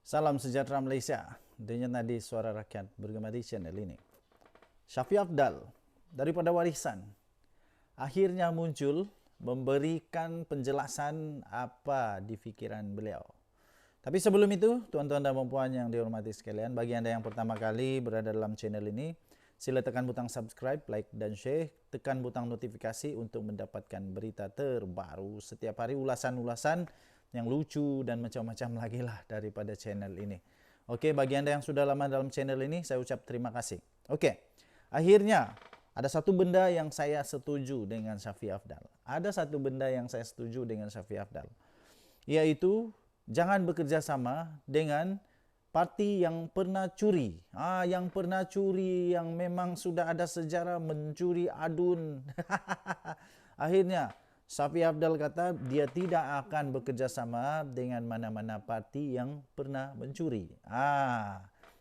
Salam sejahtera Malaysia. Dengan nadi suara rakyat bergema di channel ini. Syafiee Afdal daripada Warisan akhirnya muncul memberikan penjelasan apa di fikiran beliau. Tapi sebelum itu, tuan-tuan dan puan yang dihormati sekalian, bagi anda yang pertama kali berada dalam channel ini, sila tekan butang subscribe, like dan share, tekan butang notifikasi untuk mendapatkan berita terbaru setiap hari, ulasan-ulasan yang lucu dan macam-macam lagi lah daripada channel ini. Okey, bagi anda yang sudah lama dalam channel ini, saya ucap terima kasih. Okey, akhirnya ada satu benda yang saya setuju dengan Syafiee Afdal. Ada satu benda yang saya setuju dengan Syafiee Afdal, iaitu jangan bekerja sama dengan parti yang pernah curi. Yang pernah curi, yang memang sudah ada sejarah mencuri adun. Akhirnya Syafiee Afdal kata dia tidak akan bekerja sama dengan mana-mana parti yang pernah mencuri.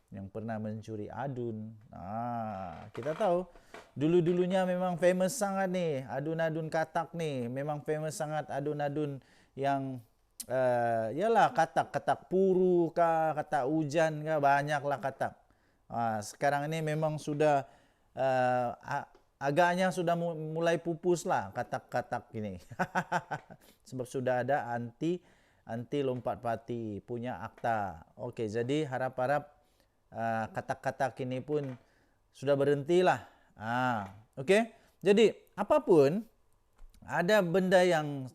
Yang pernah mencuri adun. Kita tahu dulu-dulunya memang famous sangat nih adun-adun katak nih. Memang famous sangat adun-adun yang yalah katak puru kah, katak hujan kah, banyaklah katak. Sekarang ini memang sudah agaknya sudah mulai pupus lah katak-katak ini. Sebab sudah ada anti lompat parti punya akta. Okey, jadi harap-harap katak-katak ini pun sudah berhentilah. Okey, jadi apapun, ada benda yang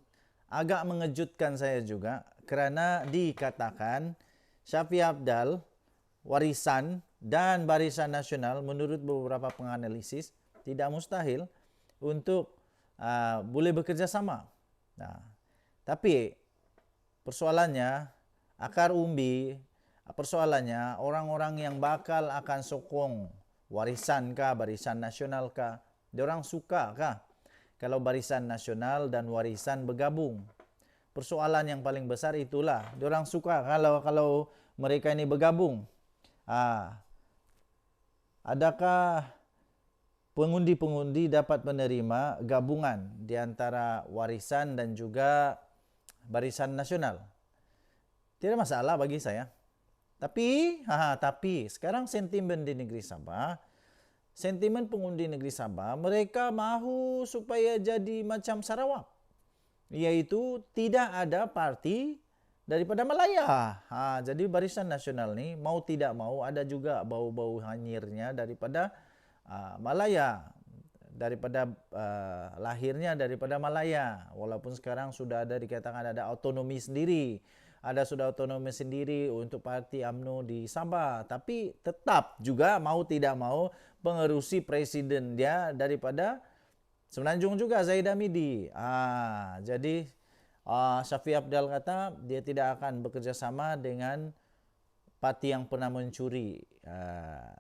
agak mengejutkan saya juga kerana dikatakan Syafiee Afdal, Warisan dan Barisan Nasional menurut beberapa penganalisis tidak mustahil untuk boleh bekerja sama. Tapi persoalannya akar umbi, persoalannya orang-orang yang bakal akan sokong Warisan kah, Barisan Nasional kah, diorang suka kah kalau Barisan Nasional dan Warisan bergabung? Persoalan yang paling besar itulah, diorang suka kalau mereka ini bergabung. Adakah pengundi-pengundi dapat menerima gabungan di antara Warisan dan juga Barisan Nasional? Tidak masalah bagi saya. Tapi sekarang sentimen di negeri Sabah, sentimen pengundi negeri Sabah, mereka mahu supaya jadi macam Sarawak, iaitu tidak ada parti daripada Malaya. Jadi Barisan Nasional ni mau tidak mau ada juga bau-bau hanyirnya daripada Malaya, daripada lahirnya daripada Malaya. Walaupun sekarang sudah ada dikatakan ada otonomi sendiri, sudah otonomi sendiri untuk parti UMNO di Sabah, tapi tetap juga mau tidak mau pengerusi presiden dia daripada Semenanjung juga, Zahid Hamidi. Jadi Syafiee Afdal kata dia tidak akan bekerja sama dengan parti yang pernah mencuri.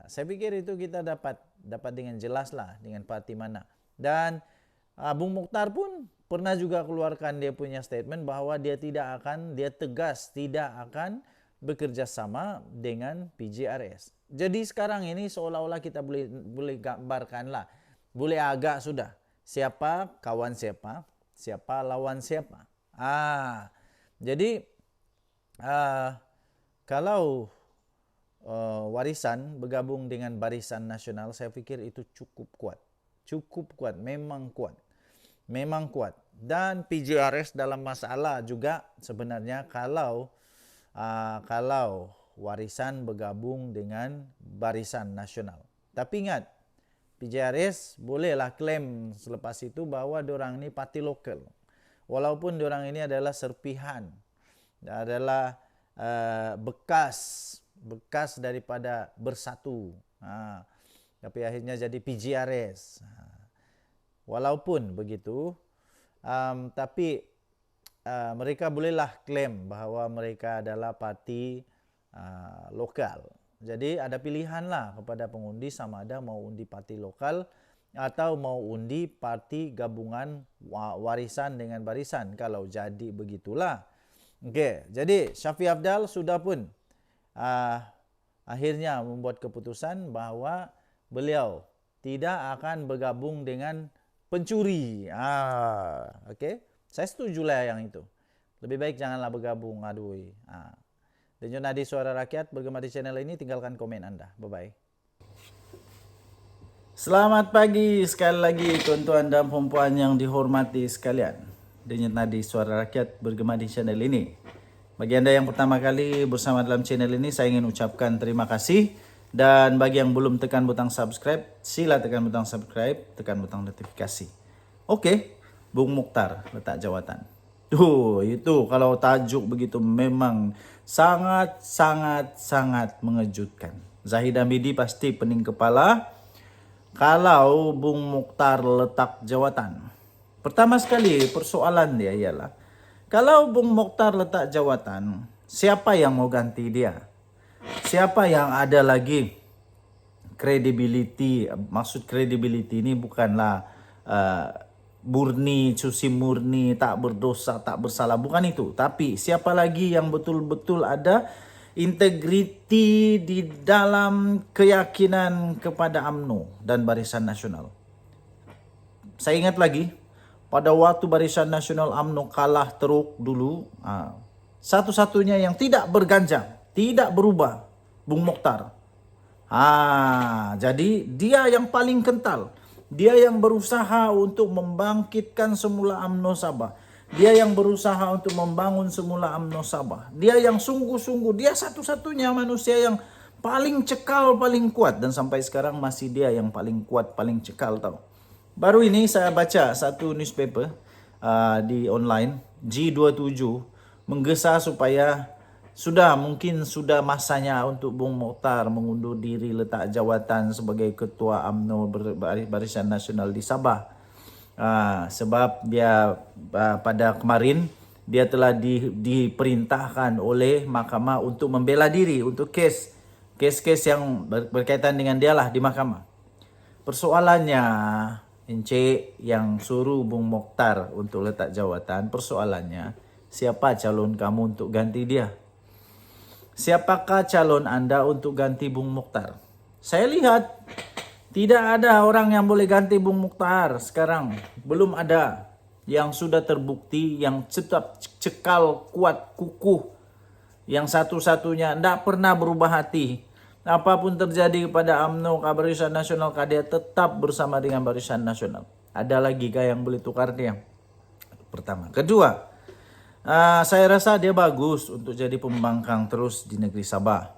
Saya pikir itu kita dapat dengan jelas lah dengan parti mana. Dan Bung Mokhtar pun pernah juga keluarkan dia punya statement bahawa dia tegas tidak akan bekerja sama dengan PJRS. Jadi sekarang ini seolah-olah kita boleh gambarkan lah, boleh agak sudah siapa kawan siapa, siapa lawan siapa. Jadi kalau Warisan bergabung dengan Barisan Nasional, saya fikir itu cukup kuat, memang kuat. Dan PJRS dalam masalah juga sebenarnya kalau Warisan bergabung dengan Barisan Nasional. Tapi ingat, PJRS bolehlah klaim selepas itu bahawa diorang ini parti lokal. Walaupun diorang ini adalah serpihan, adalah bekas daripada Bersatu. Tapi akhirnya jadi PJRS. Walaupun begitu, tapi mereka bolehlah klaim bahawa mereka adalah parti lokal. Jadi ada pilihan lah kepada pengundi sama ada mau undi parti lokal atau mau undi parti gabungan Warisan dengan Barisan. Kalau jadi begitulah. Okey, jadi Syafiee Afdal sudah pun akhirnya membuat keputusan bahawa beliau tidak akan bergabung dengan pencuri. Okey, saya setujulah yang itu. Lebih baik janganlah bergabung. Denyut Nadi Suara Rakyat bergema di channel ini, tinggalkan komen Anda. Bye-bye. Selamat pagi sekali lagi tuan-tuan dan puan-puan yang dihormati sekalian. Denyut Nadi Suara Rakyat bergema di channel ini. Bagi Anda yang pertama kali bersama dalam channel ini, saya ingin ucapkan terima kasih. Dan bagi yang belum tekan butang subscribe, sila tekan butang subscribe, tekan butang notifikasi. Oke, Bung Mokhtar letak jawatan. Tuh, itu kalau tajuk begitu memang sangat mengejutkan. Zahid Hamidi pasti pening kepala kalau Bung Mokhtar letak jawatan. Pertama sekali persoalan dia ialah, kalau Bung Mokhtar letak jawatan, siapa yang mau ganti dia? Siapa yang ada lagi credibility? Maksud credibility ini bukanlah murni, suci murni, tak berdosa, tak bersalah. Bukan itu. Tapi siapa lagi yang betul-betul ada integriti di dalam keyakinan kepada UMNO dan Barisan Nasional. Saya ingat lagi, pada waktu Barisan Nasional UMNO kalah teruk dulu, satu-satunya yang tidak berganjang, tidak berubah, Bung Mokhtar. Jadi dia yang paling kental. Dia yang berusaha untuk membangkitkan semula UMNO Sabah. Dia yang berusaha untuk membangun semula UMNO Sabah. Dia yang sungguh-sungguh, dia satu-satunya manusia yang paling cekal, paling kuat. Dan sampai sekarang masih dia yang paling kuat, paling cekal tau. Baru ini saya baca satu newspaper di online, G27, menggesa supaya mungkin sudah masanya untuk Bung Mokhtar mengundur diri letak jawatan sebagai Ketua UMNO Barisan Nasional di Sabah. Sebab dia pada kemarin dia telah diperintahkan oleh mahkamah untuk membela diri untuk kes-kes yang berkaitan dengan dia lah di mahkamah. Persoalannya, Encik yang suruh Bung Mokhtar untuk letak jawatan, persoalannya siapa calon kamu untuk ganti dia? Siapakah calon Anda untuk ganti Bung Mokhtar? Saya lihat tidak ada orang yang boleh ganti Bung Mokhtar sekarang. Belum ada yang sudah terbukti, yang tetap cekal, kuat, kukuh. Yang satu-satunya tidak pernah berubah hati. Apapun terjadi kepada UMNO, Barisan Nasional, dia tetap bersama dengan Barisan Nasional. Ada lagi kah yang boleh tukar dia? Pertama. Kedua, saya rasa dia bagus untuk jadi pembangkang terus di negeri Sabah.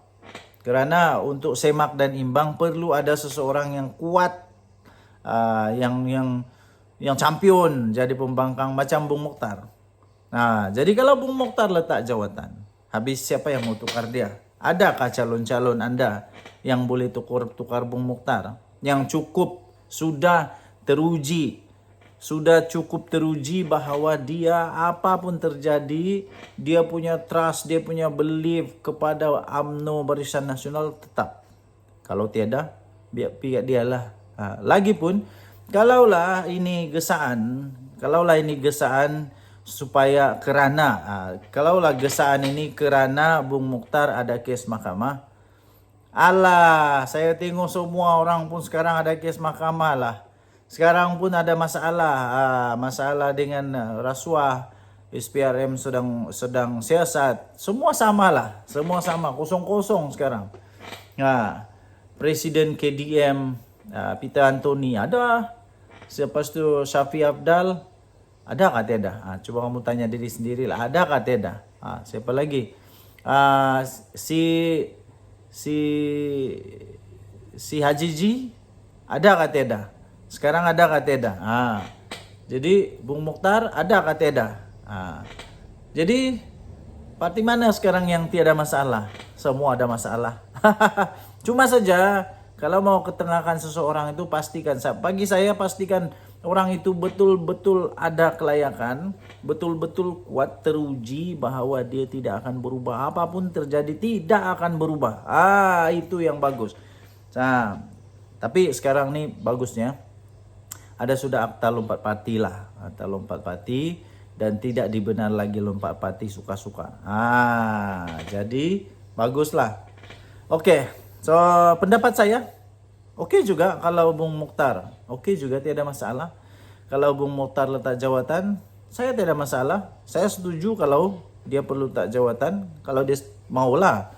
Kerana untuk semak dan imbang perlu ada seseorang yang kuat, yang champion jadi pembangkang macam Bung Mokhtar. Jadi kalau Bung Mokhtar letak jawatan, habis siapa yang mau tukar dia? Adakah calon-calon Anda yang boleh tukar Bung Mokhtar? Yang sudah cukup teruji bahwa dia apapun terjadi, dia punya trust, dia punya belief kepada UMNO Barisan Nasional tetap. Kalau tiada, biar dialah. Lagipun, kalaulah ini gesaan supaya kalaulah gesaan ini kerana Bung Mokhtar ada kes mahkamah, saya tengok semua orang pun sekarang ada kes mahkamah lah. Sekarang pun ada masalah dengan rasuah, SPRM sedang siasat. Semua sama lah, semua sama, kosong-kosong sekarang. Presiden KDM Peter Anthony ada, lepas tu Syafi Abdal, ada kah tiada? Coba kamu tanya diri sendirilah, ada kah tiada? Siapa lagi? Si Haji Ji, ada kah tiada? Sekarang ada kah tiada? Jadi Bung Mokhtar ada kah tiada? Jadi parti mana sekarang yang tiada masalah? Semua ada masalah. Cuma saja kalau mau ketengahkan seseorang itu pastikan, bagi saya pastikan orang itu betul-betul ada kelayakan, betul-betul kuat, teruji bahwa dia tidak akan berubah, apapun terjadi tidak akan berubah. Itu yang bagus. Tapi sekarang nih bagusnya ada sudah akta lompat parti lah, akta lompat parti, dan tidak dibenar lagi lompat parti suka-suka. Jadi baguslah. Oke, so pendapat saya oke juga kalau Bung Mokhtar, oke juga tiada masalah. Kalau Bung Mokhtar letak jawatan, saya tidak masalah. Saya setuju kalau dia perlu tak jawatan kalau dia maulah.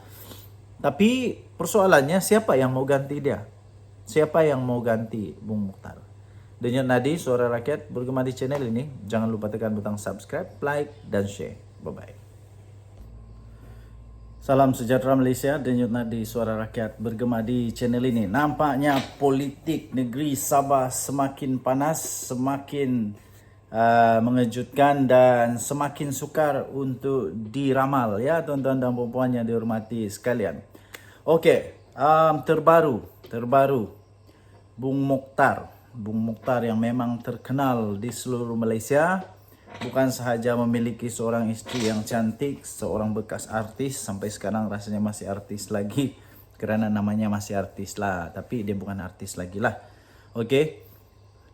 Tapi persoalannya siapa yang mau ganti dia? Siapa yang mau ganti Bung Mokhtar? Denyut Nadi Suara Rakyat bergema di channel ini. Jangan lupa tekan butang subscribe, like, dan share. Bye-bye. Salam sejahtera Malaysia, Denyut Nadi Suara Rakyat bergema di channel ini. Nampaknya politik negeri Sabah semakin panas, semakin mengejutkan dan semakin sukar untuk diramal ya tuan-tuan dan puan-puan yang dihormati sekalian. Okey, terbaru Bung Mokhtar yang memang terkenal di seluruh Malaysia, bukan sahaja memiliki seorang isteri yang cantik, seorang bekas artis, sampai sekarang rasanya masih artis lagi kerana namanya masih artis lah, tapi dia bukan artis lagi lah. Okey.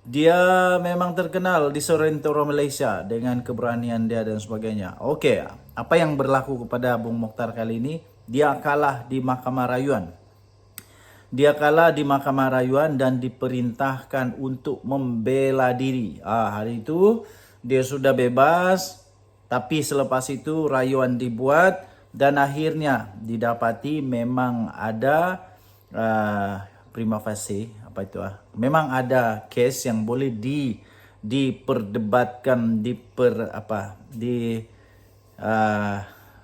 Dia memang terkenal di seluruh Malaysia dengan keberanian dia dan sebagainya. Okey, apa yang berlaku kepada Bung Mokhtar kali ini? Dia kalah di Mahkamah Rayuan. Dia kalah di Mahkamah Rayuan dan diperintahkan untuk membela diri. Hari itu dia sudah bebas, tapi selepas itu rayuan dibuat dan akhirnya didapati memang ada prima facie, memang ada kes yang boleh diperdebatkan,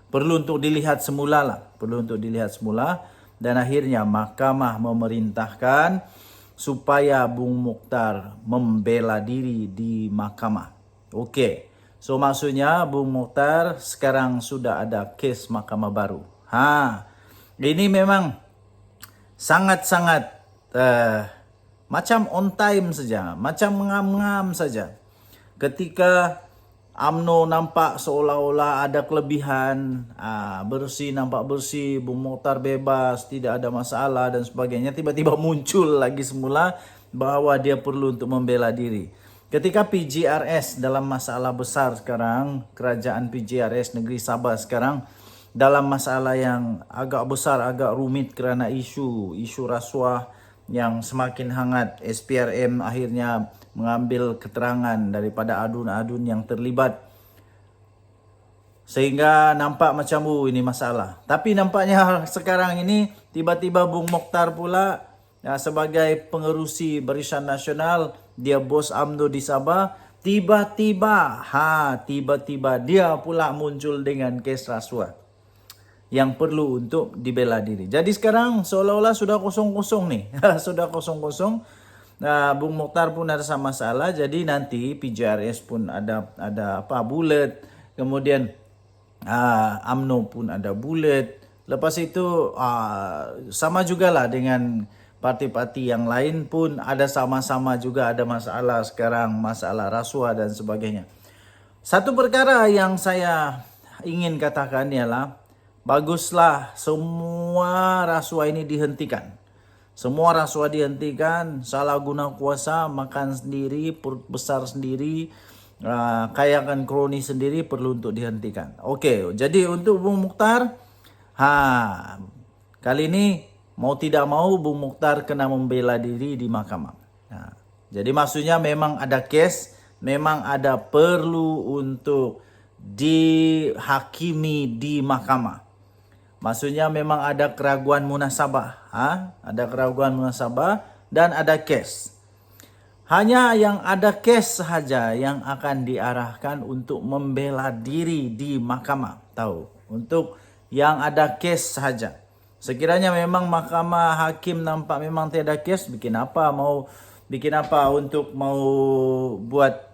perlu untuk dilihat semula lah, dan akhirnya mahkamah memerintahkan supaya Bung Mokhtar membela diri di mahkamah. Okey. So maksudnya Bung Mokhtar sekarang sudah ada kes mahkamah baru. Ini memang sangat-sangat macam on time saja, macam mengam-ngam saja. Ketika UMNO nampak seolah-olah ada kelebihan, nampak bersih, Bung Mokhtar bebas, tidak ada masalah dan sebagainya, tiba-tiba muncul lagi semula bahawa dia perlu untuk membela diri. Ketika PJRS dalam masalah besar sekarang, kerajaan PJRS negeri Sabah sekarang dalam masalah yang agak besar, agak rumit kerana isu rasuah yang semakin hangat. SPRM akhirnya mengambil keterangan daripada adun-adun yang terlibat, sehingga nampak macam ini masalah. Tapi nampaknya sekarang ini tiba-tiba Bung Mokhtar pula sebagai pengerusi Barisan Nasional, dia bos UMNO di Sabah, tiba-tiba dia pula muncul dengan kes rasuah yang perlu untuk dibela diri. Jadi sekarang seolah-olah sudah kosong-kosong nih. Sudah kosong-kosong. Bung Mokhtar pun ada masalah. Jadi nanti PJRS pun ada bulat. Kemudian UMNO pun ada bulat. Lepas itu sama jugalah dengan parti-parti yang lain pun ada sama-sama juga ada masalah sekarang. Masalah rasuah dan sebagainya. Satu perkara yang saya ingin katakan ialah baguslah semua rasuah ini dihentikan. Semua rasuah dihentikan, salah guna kuasa, makan sendiri, perut besar sendiri, kayakan kroni sendiri perlu untuk dihentikan. Okey, jadi untuk Bung Mokhtar, kali ini mau tidak mau Bung Mokhtar kena membela diri di mahkamah. Jadi maksudnya memang ada kes, memang ada perlu untuk dihakimi di mahkamah. Maksudnya memang ada keraguan munasabah, ada keraguan munasabah dan ada kes. Hanya yang ada kes sahaja yang akan diarahkan untuk membela diri di mahkamah. Tahu, untuk yang ada kes sahaja. Sekiranya memang mahkamah hakim nampak memang tiada kes, bikin apa untuk mau buat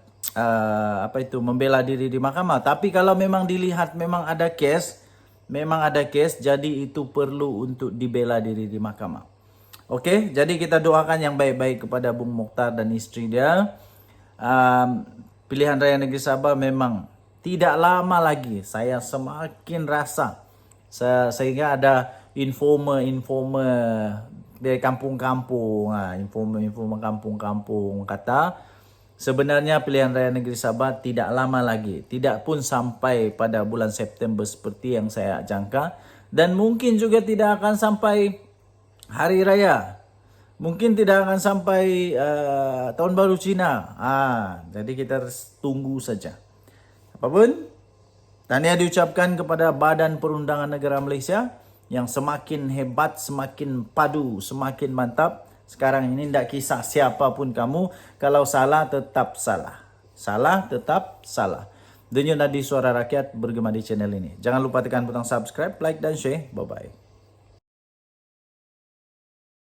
membela diri di mahkamah. Tapi kalau memang dilihat memang ada kes, jadi itu perlu untuk dibela diri di mahkamah. Okey, jadi kita doakan yang baik-baik kepada Bung Mokhtar dan isteri dia. Pilihan Raya Negeri Sabah memang tidak lama lagi, saya semakin rasa, sehingga ada informer dari kampung-kampung, informer kampung-kampung kata sebenarnya pilihan raya negeri Sabah tidak lama lagi, tidak pun sampai pada bulan September seperti yang saya jangka, dan mungkin juga tidak akan sampai hari raya, mungkin tidak akan sampai tahun baru Cina. Jadi kita tunggu saja. Apapun, Tahniah diucapkan kepada Badan Perundangan Negara Malaysia yang semakin hebat, semakin padu, semakin mantap. Sekarang ini tidak kisah siapapun kamu, kalau salah tetap salah. Salah tetap salah. Denyut Nadi Suara Rakyat bergema di channel ini. Jangan lupa tekan butang subscribe, like dan share. Bye-bye.